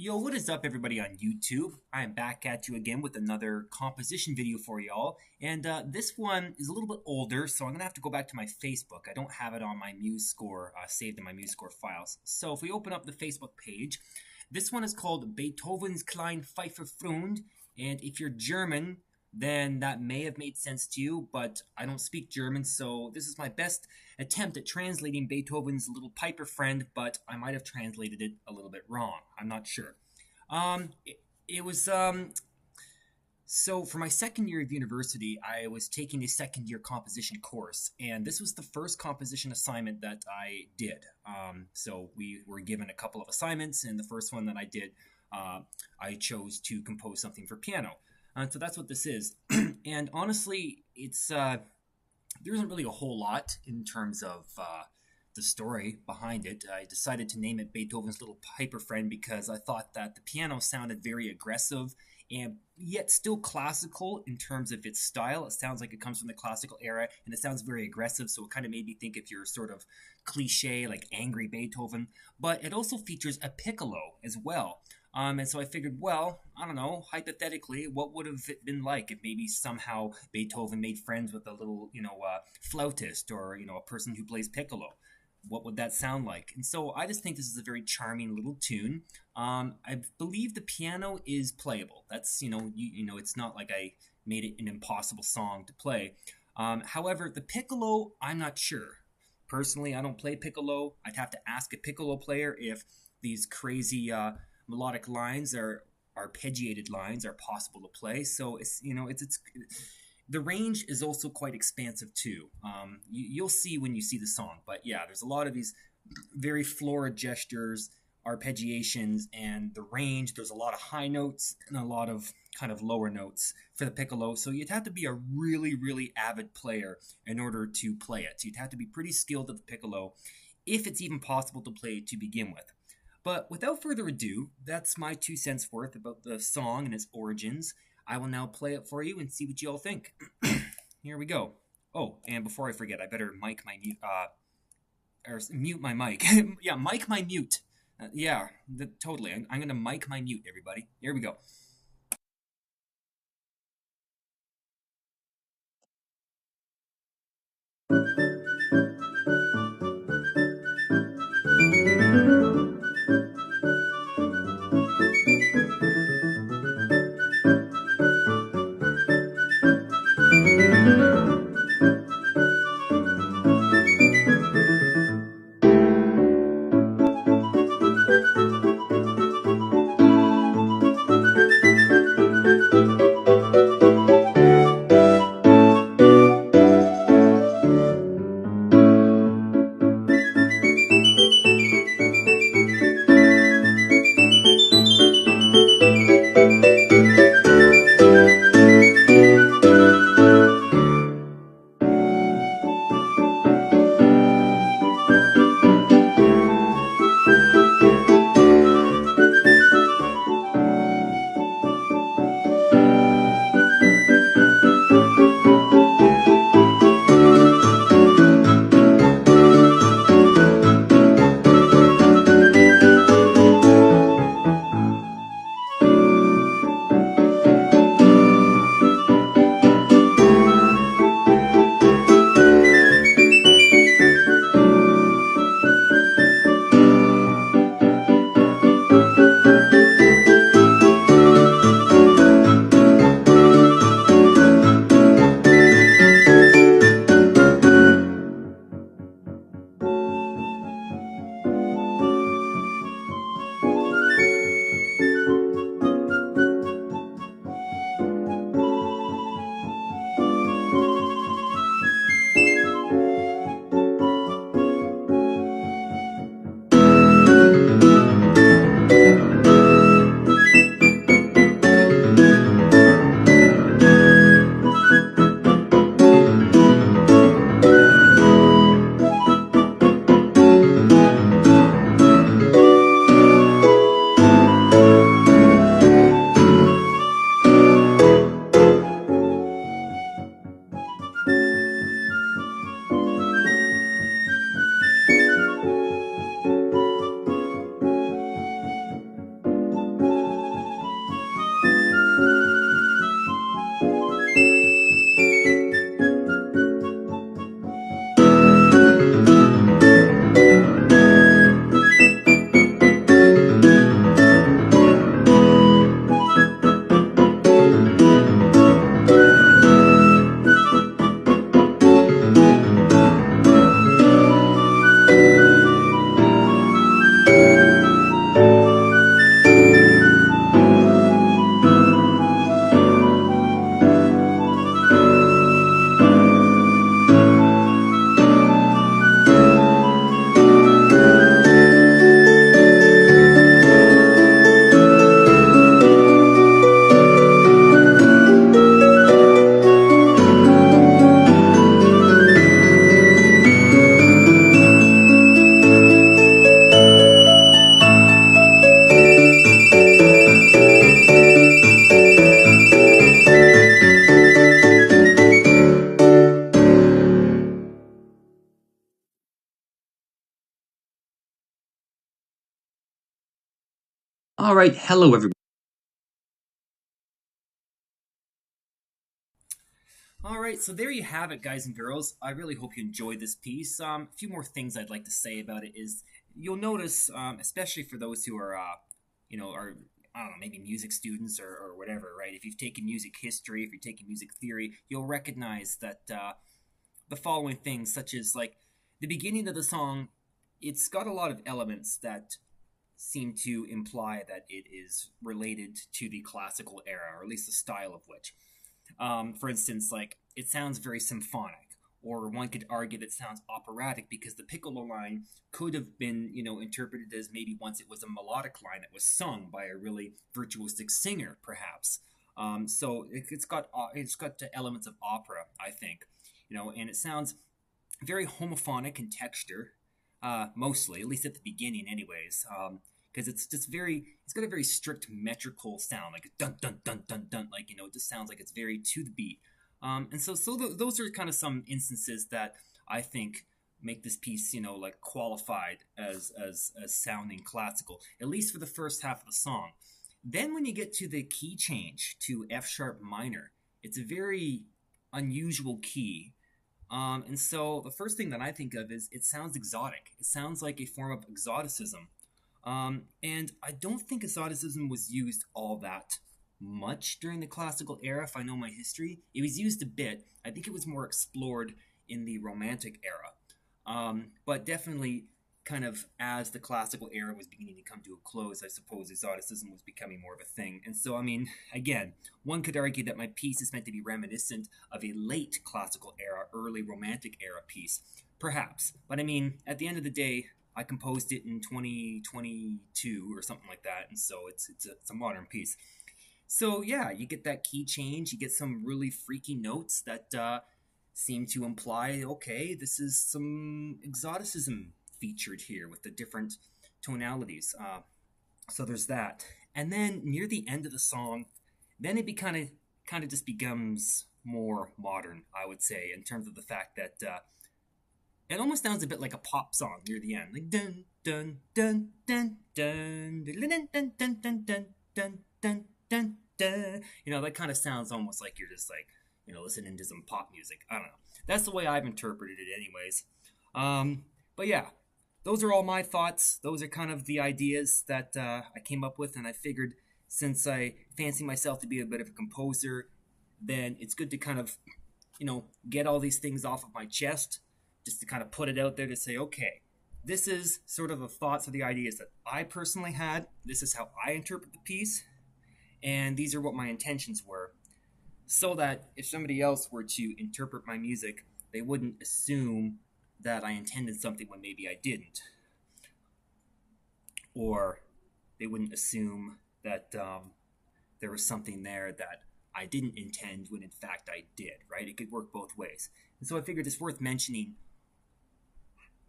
Yo, what is up, everybody on YouTube? I'm back at you again with another composition video for y'all. And this one is a little bit older, so I'm going to have to go back to my Facebook. I don't have it on my MuseScore, saved in my MuseScore files. So if we open up the Facebook page, this one is called Beethoven's Klein Pfeifer Freund. And if you're German, then that may have made sense to you, but I don't speak German, so this is my best attempt at translating Beethoven's Little Piper Friend, but I might have translated it a little bit wrong. I'm not sure. It was so for my second year of university, I was taking a second year composition course, and this was the first composition assignment that I did. So we were given a couple of assignments, and the first one that I did, I chose to compose something for piano. So that's what this is. And honestly, there isn't really a whole lot in terms of the story behind it. I decided to name it Beethoven's Little Piper Friend because I thought that the piano sounded very aggressive and yet still classical in terms of its style. It sounds like it comes from the classical era, and it sounds very aggressive, so it kind of made me think if you're sort of cliche, like angry Beethoven. But it also features a piccolo as well. And so I figured, well, I don't know, hypothetically, what would have it been like if maybe somehow Beethoven made friends with a little, flautist or, a person who plays piccolo? What would that sound like? And so I just think this is a very charming little tune. I believe the piano is playable. That's, it's not like I made it an impossible song to play. However, the piccolo, I'm not sure. Personally, I don't play piccolo. I'd have to ask a piccolo player if these crazy melodic lines or arpeggiated lines are possible to play. So it's the range is also quite expansive too. You'll see when you see the song, but yeah, there's a lot of these very florid gestures, arpeggiations, and the range. There's a lot of high notes and a lot of kind of lower notes for the piccolo. So you'd have to be a really, really avid player in order to play it. So you'd have to be pretty skilled at the piccolo, if it's even possible to play it to begin with. But without further ado, that's my 2 cents worth about the song and its origins. I will now play it for you and see what you all think. Here we go. Oh, and before I forget, I better mic my mute, or mute my mic. Yeah, mic my mute. Totally. I'm gonna mic my mute, everybody. Here we go. All right, hello everybody. All right, so there you have it, guys and girls. I really hope you enjoyed this piece. A few more things I'd like to say about it is you'll notice, especially for those who are, are I don't know, maybe music students or whatever, right? If you've taken music history, if you're taking music theory, you'll recognize that the following things, such as like the beginning of the song, it's got a lot of elements that seem to imply that it is related to the classical era, or at least the style of which. For instance, like it sounds very symphonic, or one could argue that it sounds operatic because the Piccolo line could have been, interpreted as maybe once it was a melodic line that was sung by a really virtuosic singer, perhaps. So it's got elements of opera, I think, and it sounds very homophonic in texture, mostly, at least at the beginning, anyways. Because it's got a very strict metrical sound, like a dun dun dun dun dun, like it just sounds like it's very to the beat. And those are kind of some instances that I think make this piece, like qualified as sounding classical, at least for the first half of the song. Then when you get to the key change to F sharp minor, it's a very unusual key. And so the first thing that I think of is it sounds exotic. It sounds like a form of exoticism. And I don't think exoticism was used all that much during the classical era, if I know my history. It was used a bit. I think it was more explored in the Romantic era. But definitely, kind of as the classical era was beginning to come to a close, I suppose exoticism was becoming more of a thing. And so, I mean, again, one could argue that my piece is meant to be reminiscent of a late classical era, early Romantic era piece, perhaps. But I mean, at the end of the day, I composed it in 2022 or something like that, and so it's a modern piece. So yeah, you get that key change. You get some really freaky notes that seem to imply, okay, this is some exoticism featured here with the different tonalities. So there's that, and then near the end of the song, then it be kind of just becomes more modern, I would say, in terms of the fact that it almost sounds a bit like a pop song near the end, like dun dun dun dun dun dun dun dun dun dun dun dun dun dun dun. That kind of sounds almost like you're just like listening to some pop music. I don't know. That's the way I've interpreted it, anyways. But yeah, those are all my thoughts. Those are kind of the ideas that I came up with, and I figured since I fancy myself to be a bit of a composer, then it's good to kind of get all these things off of my chest, just to kind of put it out there to say, okay, this is sort of the thoughts or the ideas that I personally had. This is how I interpret the piece, and these are what my intentions were, so that if somebody else were to interpret my music, they wouldn't assume that I intended something when maybe I didn't, or they wouldn't assume that there was something there that I didn't intend when in fact I did, right? It could work both ways. And so I figured it's worth mentioning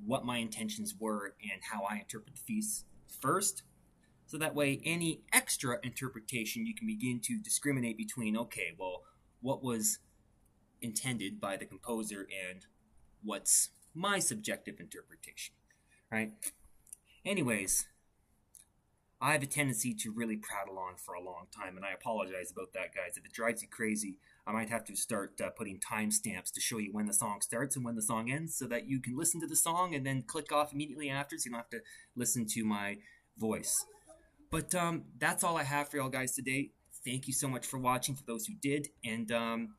what my intentions were and how I interpret the piece first. So that way, any extra interpretation, you can begin to discriminate between, okay, well, what was intended by the composer and what's my subjective interpretation, right? Anyways, I have a tendency to really prattle on for a long time, and I apologize about that, guys. If it drives you crazy, I might have to start putting timestamps to show you when the song starts and when the song ends, so that you can listen to the song and then click off immediately after, so you don't have to listen to my voice. But that's all I have for y'all guys today. Thank you so much for watching, for those who did, and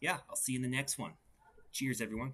yeah, I'll see you in the next one. Cheers, everyone.